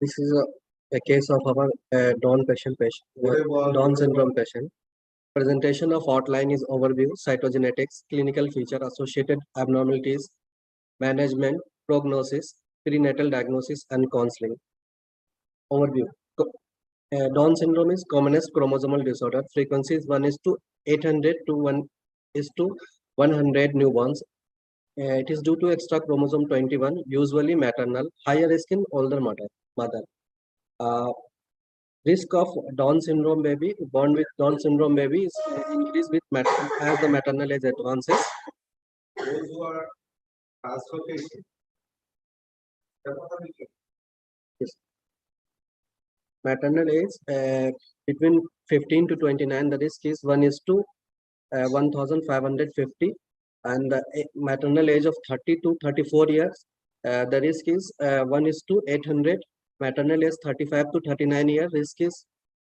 This is a case of our Down syndrome patient. Presentation of outline is overview, cytogenetics, clinical feature, associated abnormalities, management, prognosis, prenatal diagnosis, and counseling. Overview. Down syndrome is commonest chromosomal disorder. Frequency is 1:800 to 1:100 newborns. It is due to extra chromosome 21, usually maternal, higher risk in older mother. Risk of Down syndrome baby, born with Down syndrome baby is increased with as the maternal age advances. Those who are translocation. Yes. Maternal age between 15 to 29, the risk is 1:1550, and the maternal age of 30 to 34 years, the risk is 1:800. Maternal age 35 to 39 years, risk is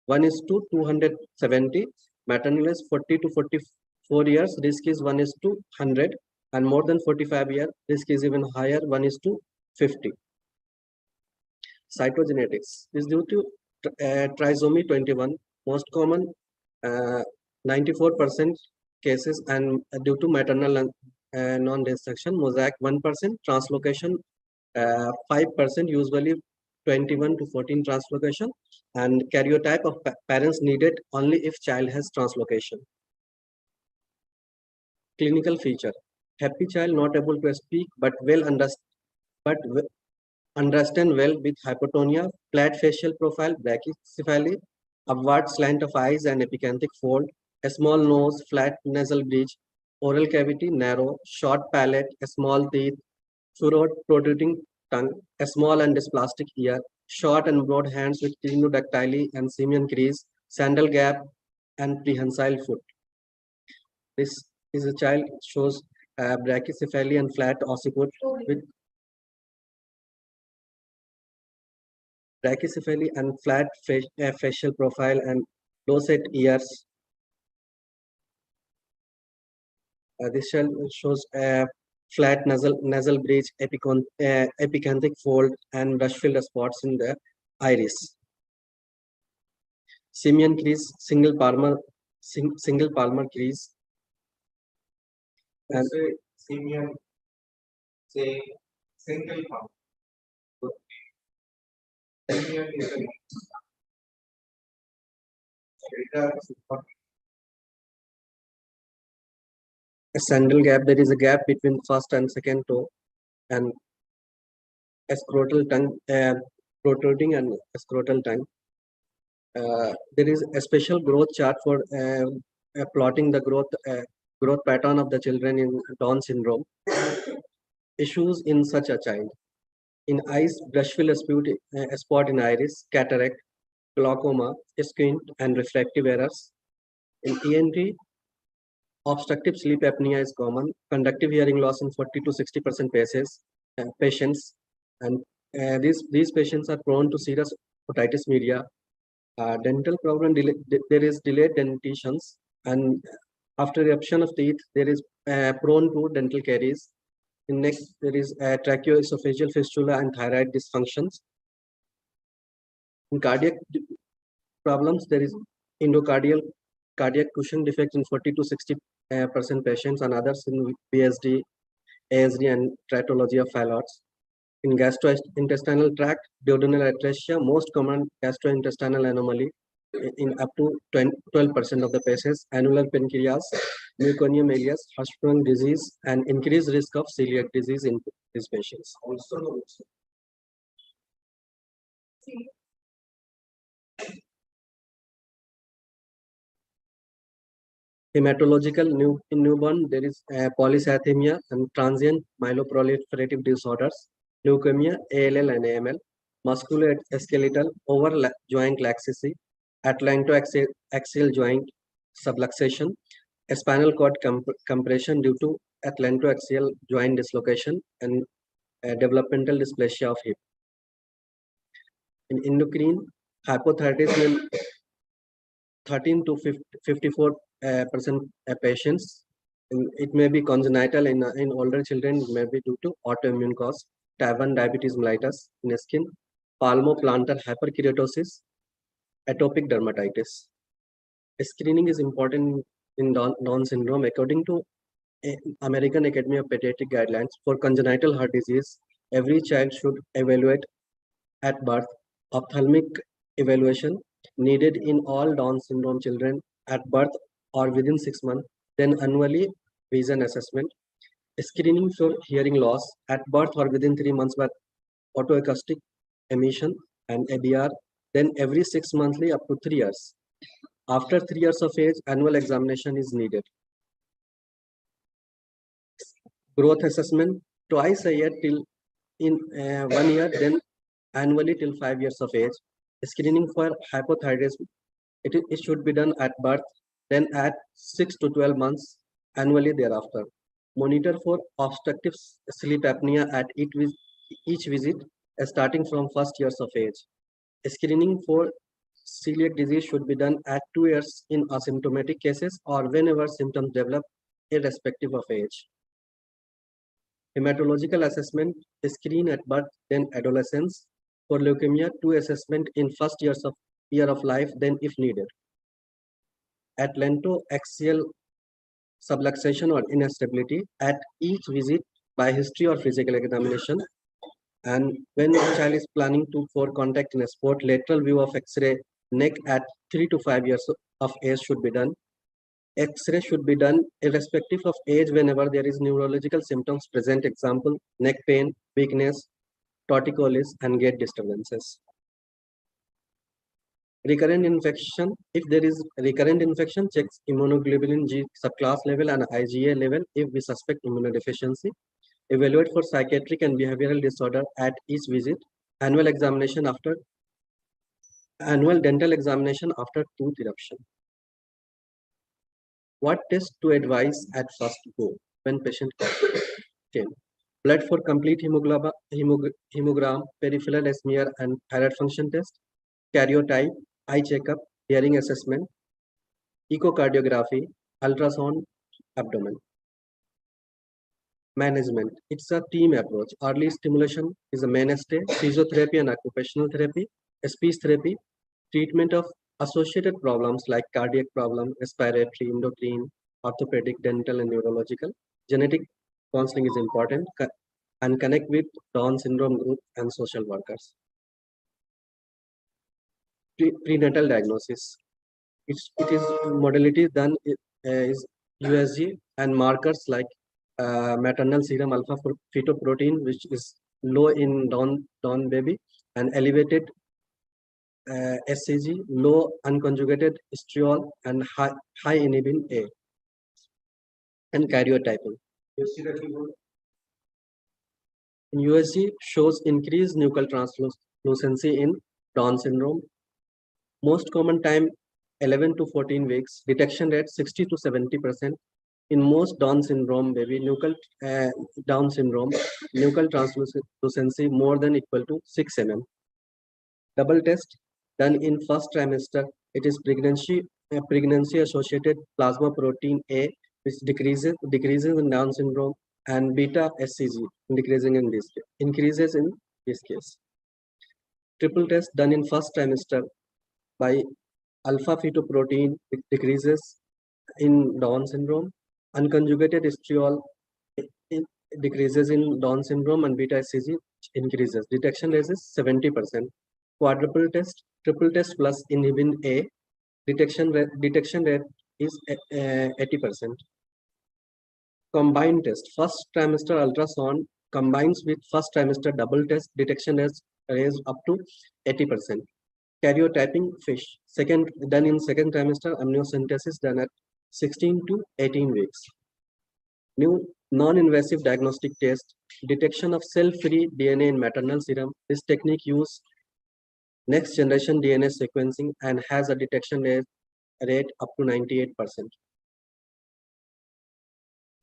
1:270. Maternal age 40 to 44 years, risk is 1:100, and more than 45 years, risk is even higher, 1:50. Cytogenetics is due to trisomy 21, most common 94% cases, and due to maternal non-restriction. Mosaic 1%, translocation 5%, usually 21 to 14 translocation, and karyotype of parents needed only if child has translocation. Clinical feature: happy child, not able to speak but understand well with hypotonia, flat facial profile, brachycephaly, upward slant of eyes and epicanthic fold, a small nose, flat nasal bridge, oral cavity narrow, short palate, a small teeth, furrowed protruding tongue, a small and dysplastic ear, short and broad hands with clinodactyly and SIMIAN crease, sandal gap, and prehensile foot. This is a child shows brachycephaly and flat occiput with brachycephaly and flat facial profile and low set ears. This child shows flat nasal bridge, epicanthic fold, and brush-filled spots in the iris. SIMIAN crease, single palmar crease. And SIMIAN, say single palm. SIMIAN is a sandal gap. There is a gap between first and second toe, and a scrotal tongue, protruding and a scrotal tongue. There is a special growth chart for plotting the growth pattern of the children in Down syndrome. Issues in such a child: in eyes, brush-filled spot in iris, cataract, glaucoma, squint, and refractive errors. In ENT, obstructive sleep apnea is common. Conductive hearing loss in 40 to 60% patients, and these patients are prone to serious otitis media. Dental problem, there is delayed dentitions, and after eruption of teeth, there is prone to dental caries. In neck, there is tracheoesophageal fistula and thyroid dysfunctions. In cardiac problems, there is endocardial cardiac cushion defect in 40 to 60% patients, and others in BSD, ASD, and tratology of Fallot's. In gastrointestinal tract, duodenal atresia, most common gastrointestinal anomaly in up to 12% of the patients, annular pancreas, meconium ileus, Hirschsprung disease, and increased risk of celiac disease in these patients. Also, hematological newborn, there is polycythemia and transient myeloproliferative disorders, leukemia, ALL, and AML, musculoskeletal over joint laxity, atlantoaxial joint subluxation, a spinal cord compression due to atlantoaxial joint dislocation, and developmental dysplasia of hip. In endocrine, hypothyroidism in 13 to 54% patients. It may be congenital in older children. It may be due to autoimmune cause. Type 1 diabetes mellitus in skin, palmoplantar hyperkeratosis, atopic dermatitis. Screening is important in Down syndrome. According to American Academy of Pediatric Guidelines for congenital heart disease, every child should evaluate at birth. Ophthalmic evaluation needed in all Down syndrome children at birth or within 6 months. Then annually vision assessment. Screening for hearing loss at birth or within 3 months by autoacoustic emission and ABR. Then every 6 monthly up to 3 years. After 3 years of age, annual examination is needed. Growth assessment twice a year till in 1 year, then annually till 5 years of age. Screening for hypothyroidism, it should be done at birth, then at 6 to 12 months, annually thereafter. Monitor for obstructive sleep apnea at each visit, starting from first years of age. Screening for celiac disease should be done at 2 years in asymptomatic cases or whenever symptoms develop, irrespective of age. Hematological assessment, screen at birth, then adolescence. For leukemia, 2 assessment in first year of life, then if needed. Atlantoaxial subluxation or instability at each visit by history or physical examination. And when a child is planning for contact in a sport, lateral view of X-ray neck at 3 to 5 years of age should be done. X-ray should be done irrespective of age whenever there is neurological symptoms present, example, neck pain, weakness, torticollis, and gait disturbances. Recurrent infection, if there is recurrent infection, checks immunoglobulin G subclass level and IgA level if we suspect immunodeficiency. Evaluate for psychiatric and behavioral disorder at each visit. Annual dental examination after tooth eruption. What test to advise at first go when patient came? Blood for complete hemogram, peripheral smear and thyroid function test, karyotype, eye checkup, hearing assessment, echocardiography, ultrasound, abdomen. Management, it's a team approach. Early stimulation is a mainstay, physiotherapy and occupational therapy, speech therapy, treatment of associated problems like cardiac problem, respiratory, endocrine, orthopedic, dental, and neurological. Genetic counseling is important and connect with Down syndrome group and social workers. Prenatal diagnosis. It is modality done is USG and markers like maternal serum alpha fetoprotein, which is low in Down baby, and elevated SCG, low unconjugated estriol, and high inhibin A, and karyotyping. In USG shows increased nuchal translucency in Down syndrome. Most common time 11 to 14 weeks. Detection rate 60 to 70%. In most Down syndrome baby, Down syndrome, nuchal translucency more than equal to 6 mm. Double test done in first trimester. It is pregnancy associated plasma protein A, which decreases in Down syndrome, and beta SCG increases in this case. Triple test done in first trimester by alpha fetoprotein, it decreases in Down syndrome, unconjugated estriol decreases in Down syndrome, and beta SCG increases. Detection rate is 70%. Quadruple test, triple test plus inhibin A, detection rate is 80%. Combined test, first trimester ultrasound combines with first trimester double test, detection is up to 80%. Karyotyping fish, done in second trimester, amniocentesis done at 16 to 18 weeks. New non-invasive diagnostic test, detection of cell-free DNA in maternal serum. This technique uses next generation DNA sequencing and has a detection rate up to 98%.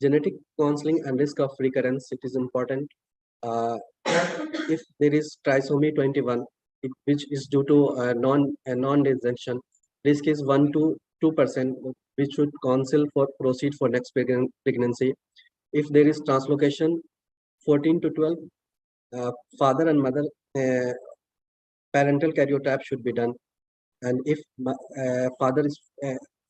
Genetic counseling and risk of recurrence, it is important. If there is trisomy 21, which is due to non-rejection, risk is 1 to 2%, which should counsel for proceed for next pregnancy. If there is translocation 14 to 12, father and mother parental karyotype should be done. And if father is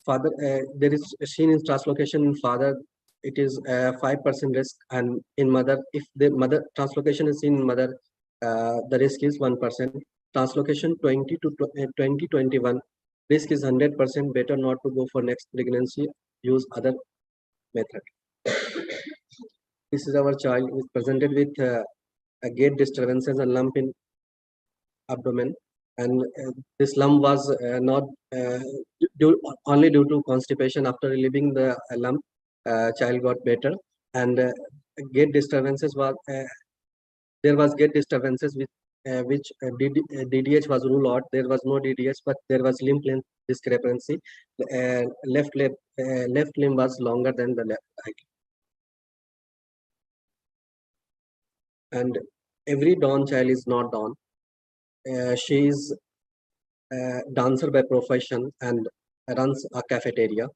father there is seen in translocation in father, it is 5% risk, and in mother, if the mother translocation is seen in mother, the risk is 1%. Translocation 20 to 21, risk is 100%. Better not to go for next pregnancy, use other method. This is our child who is presented with a gait disturbances and lump in abdomen, and this lump was not only due to constipation. After relieving the lump, child got better, and gait disturbances was there was gait disturbances with which DDH was ruled out. There was no DDH, but there was limb length discrepancy. Left limb was longer than the right. And every Dawn child is not Dawn. She is a dancer by profession and runs a cafeteria.